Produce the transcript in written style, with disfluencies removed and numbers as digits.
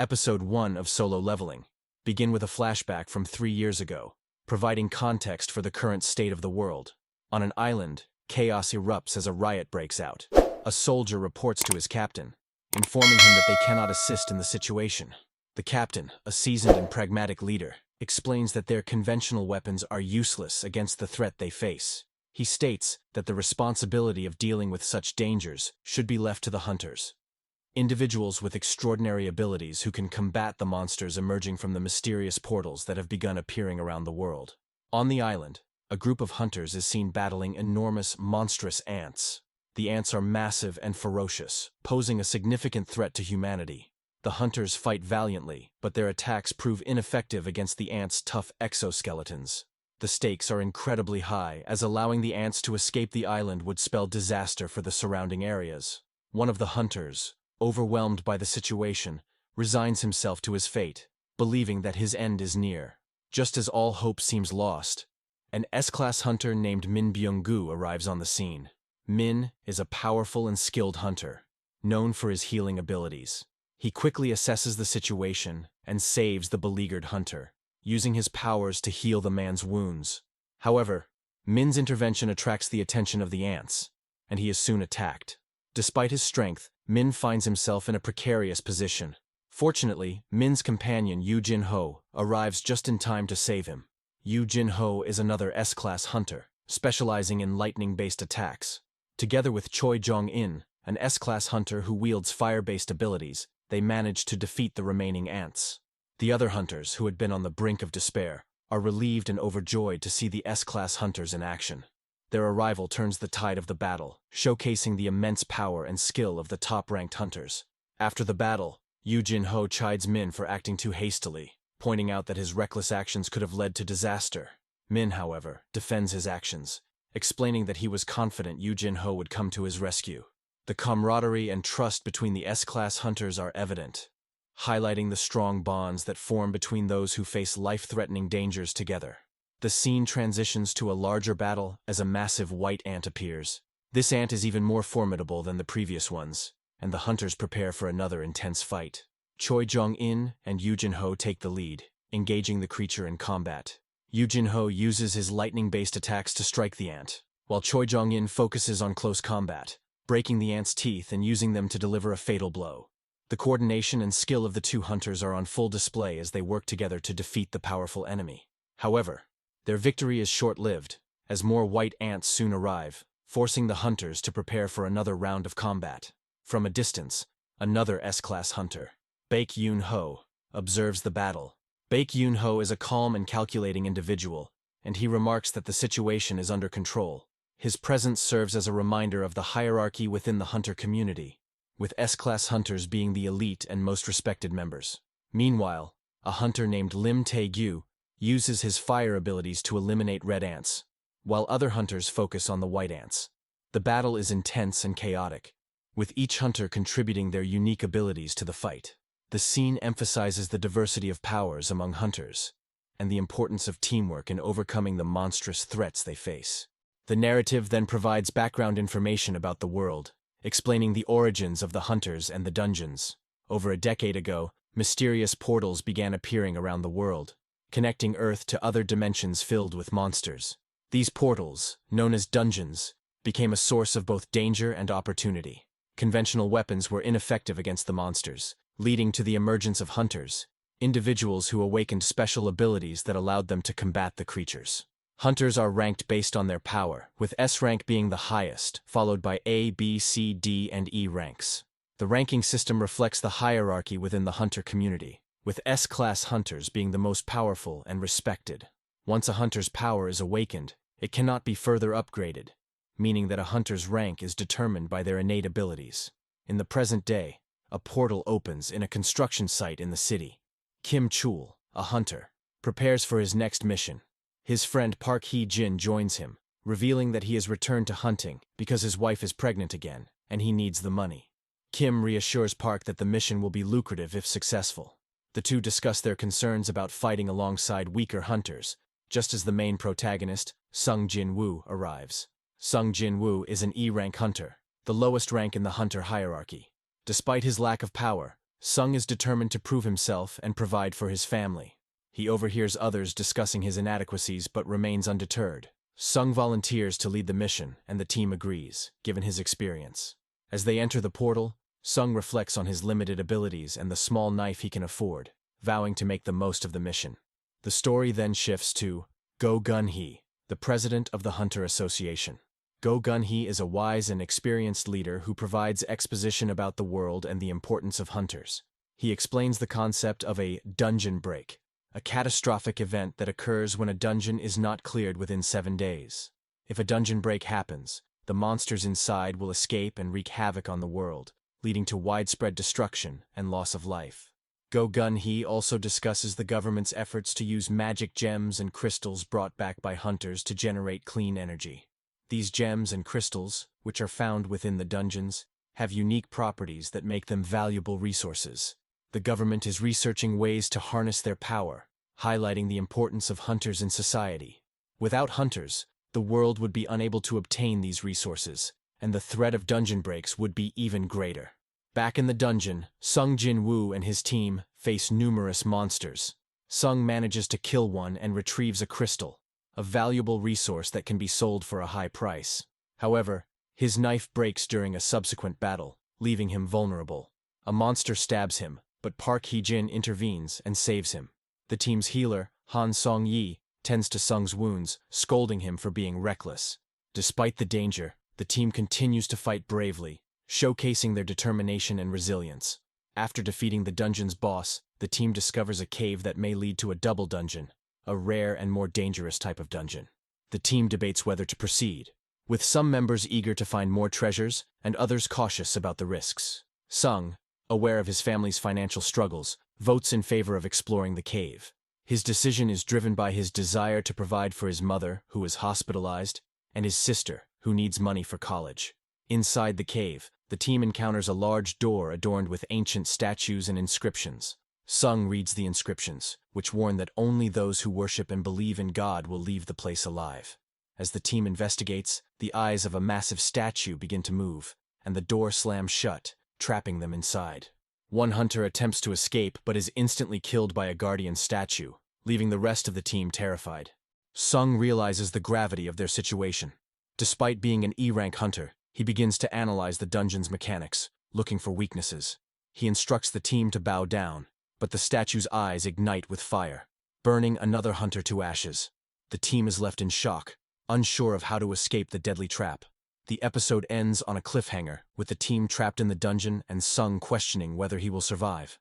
Episode 1 of Solo Leveling. Begin with a flashback from 3 years ago, providing context for the current state of the world. On an island, chaos erupts as a riot breaks out. A soldier reports to his captain, informing him that they cannot assist in the situation. The captain, a seasoned and pragmatic leader, explains that their conventional weapons are useless against the threat they face. He states that the responsibility of dealing with such dangers should be left to the hunters. Individuals with extraordinary abilities who can combat the monsters emerging from the mysterious portals that have begun appearing around the world. On the island, a group of hunters is seen battling enormous, monstrous ants. The ants are massive and ferocious, posing a significant threat to humanity. The hunters fight valiantly, but their attacks prove ineffective against the ants' tough exoskeletons. The stakes are incredibly high, as allowing the ants to escape the island would spell disaster for the surrounding areas. One of the hunters, overwhelmed by the situation, resigns himself to his fate, believing that his end is near. Just as all hope seems lost, an S-class hunter named Min Byung-gu arrives on the scene. Min is a powerful and skilled hunter, known for his healing abilities. He quickly assesses the situation and saves the beleaguered hunter, using his powers to heal the man's wounds. However, Min's intervention attracts the attention of the ants, and he is soon attacked. Despite his strength, Min finds himself in a precarious position. Fortunately, Min's companion Yoo Jin-ho arrives just in time to save him. Yoo Jin-ho is another S-class hunter, specializing in lightning-based attacks. Together with Choi Jong-in, an S-class hunter who wields fire-based abilities, they manage to defeat the remaining ants. The other hunters, who had been on the brink of despair, are relieved and overjoyed to see the S-class hunters in action. Their arrival turns the tide of the battle, showcasing the immense power and skill of the top-ranked hunters. After the battle, Yoo Jin-ho chides Min for acting too hastily, pointing out that his reckless actions could have led to disaster. Min, however, defends his actions, explaining that he was confident Yoo Jin-ho would come to his rescue. The camaraderie and trust between the S-class hunters are evident, highlighting the strong bonds that form between those who face life-threatening dangers together. The scene transitions to a larger battle as a massive white ant appears. This ant is even more formidable than the previous ones, and the hunters prepare for another intense fight. Choi Jong-in and Yoo Jin-ho take the lead, engaging the creature in combat. Yoo Jin-ho uses his lightning-based attacks to strike the ant, while Choi Jong-in focuses on close combat, breaking the ant's teeth and using them to deliver a fatal blow. The coordination and skill of the two hunters are on full display as they work together to defeat the powerful enemy. However, their victory is short-lived, as more white ants soon arrive, forcing the hunters to prepare for another round of combat. From a distance, another S-class hunter, Baek Yoon-ho, observes the battle. Baek Yoon-ho is a calm and calculating individual, and he remarks that the situation is under control. His presence serves as a reminder of the hierarchy within the hunter community, with S-class hunters being the elite and most respected members. Meanwhile, a hunter named Lim Tae-gyu uses his fire abilities to eliminate red ants, while other hunters focus on the white ants. The battle is intense and chaotic, with each hunter contributing their unique abilities to the fight. The scene emphasizes the diversity of powers among hunters, and the importance of teamwork in overcoming the monstrous threats they face. The narrative then provides background information about the world, explaining the origins of the hunters and the dungeons. Over a decade ago, mysterious portals began appearing around the world, connecting Earth to other dimensions filled with monsters. These portals, known as dungeons, became a source of both danger and opportunity. Conventional weapons were ineffective against the monsters, leading to the emergence of hunters, individuals who awakened special abilities that allowed them to combat the creatures. Hunters are ranked based on their power, with S rank being the highest, followed by A, B, C, D, and E ranks. The ranking system reflects the hierarchy within the hunter community, with S-class hunters being the most powerful and respected. Once a hunter's power is awakened, it cannot be further upgraded, meaning that a hunter's rank is determined by their innate abilities. In the present day, a portal opens in a construction site in the city. Kim Chul, a hunter, prepares for his next mission. His friend Park Hee-jin joins him, revealing that he has returned to hunting because his wife is pregnant again, and he needs the money. Kim reassures Park that the mission will be lucrative if successful. The two discuss their concerns about fighting alongside weaker hunters, just as the main protagonist, Sung Jin-Woo, arrives. Sung Jin-Woo is an E-rank hunter, the lowest rank in the hunter hierarchy. Despite his lack of power, Sung is determined to prove himself and provide for his family. He overhears others discussing his inadequacies but remains undeterred. Sung volunteers to lead the mission, and the team agrees, given his experience. As they enter the portal, Sung reflects on his limited abilities and the small knife he can afford, vowing to make the most of the mission. The story then shifts to Go Gun-hee, the president of the Hunter Association. Go Gun-hee is a wise and experienced leader who provides exposition about the world and the importance of hunters. He explains the concept of a dungeon break, a catastrophic event that occurs when a dungeon is not cleared within 7 days. If a dungeon break happens, the monsters inside will escape and wreak havoc on the world, leading to widespread destruction and loss of life. Go Gun-hee also discusses the government's efforts to use magic gems and crystals brought back by hunters to generate clean energy. These gems and crystals, which are found within the dungeons, have unique properties that make them valuable resources. The government is researching ways to harness their power, highlighting the importance of hunters in society. Without hunters, the world would be unable to obtain these resources, and the threat of dungeon breaks would be even greater. Back in the dungeon, Sung Jin-Woo and his team face numerous monsters. Sung manages to kill one and retrieves a crystal, a valuable resource that can be sold for a high price. However, his knife breaks during a subsequent battle, leaving him vulnerable. A monster stabs him, but Park Hee-jin intervenes and saves him. The team's healer, Han Song-yi, tends to Sung's wounds, scolding him for being reckless. Despite the danger, the team continues to fight bravely, showcasing their determination and resilience. After defeating the dungeon's boss, the team discovers a cave that may lead to a double dungeon, a rare and more dangerous type of dungeon. The team debates whether to proceed, with some members eager to find more treasures and others cautious about the risks. Sung, aware of his family's financial struggles, votes in favor of exploring the cave. His decision is driven by his desire to provide for his mother, who is hospitalized, and his sister, who needs money for college. Inside the cave, the team encounters a large door adorned with ancient statues and inscriptions. Sung reads the inscriptions, which warn that only those who worship and believe in God will leave the place alive. As the team investigates, the eyes of a massive statue begin to move, and the door slams shut, trapping them inside. One hunter attempts to escape but is instantly killed by a guardian statue, leaving the rest of the team terrified. Sung realizes the gravity of their situation. Despite being an E-rank hunter, he begins to analyze the dungeon's mechanics, looking for weaknesses. He instructs the team to bow down, but the statue's eyes ignite with fire, burning another hunter to ashes. The team is left in shock, unsure of how to escape the deadly trap. The episode ends on a cliffhanger, with the team trapped in the dungeon and Sung questioning whether he will survive.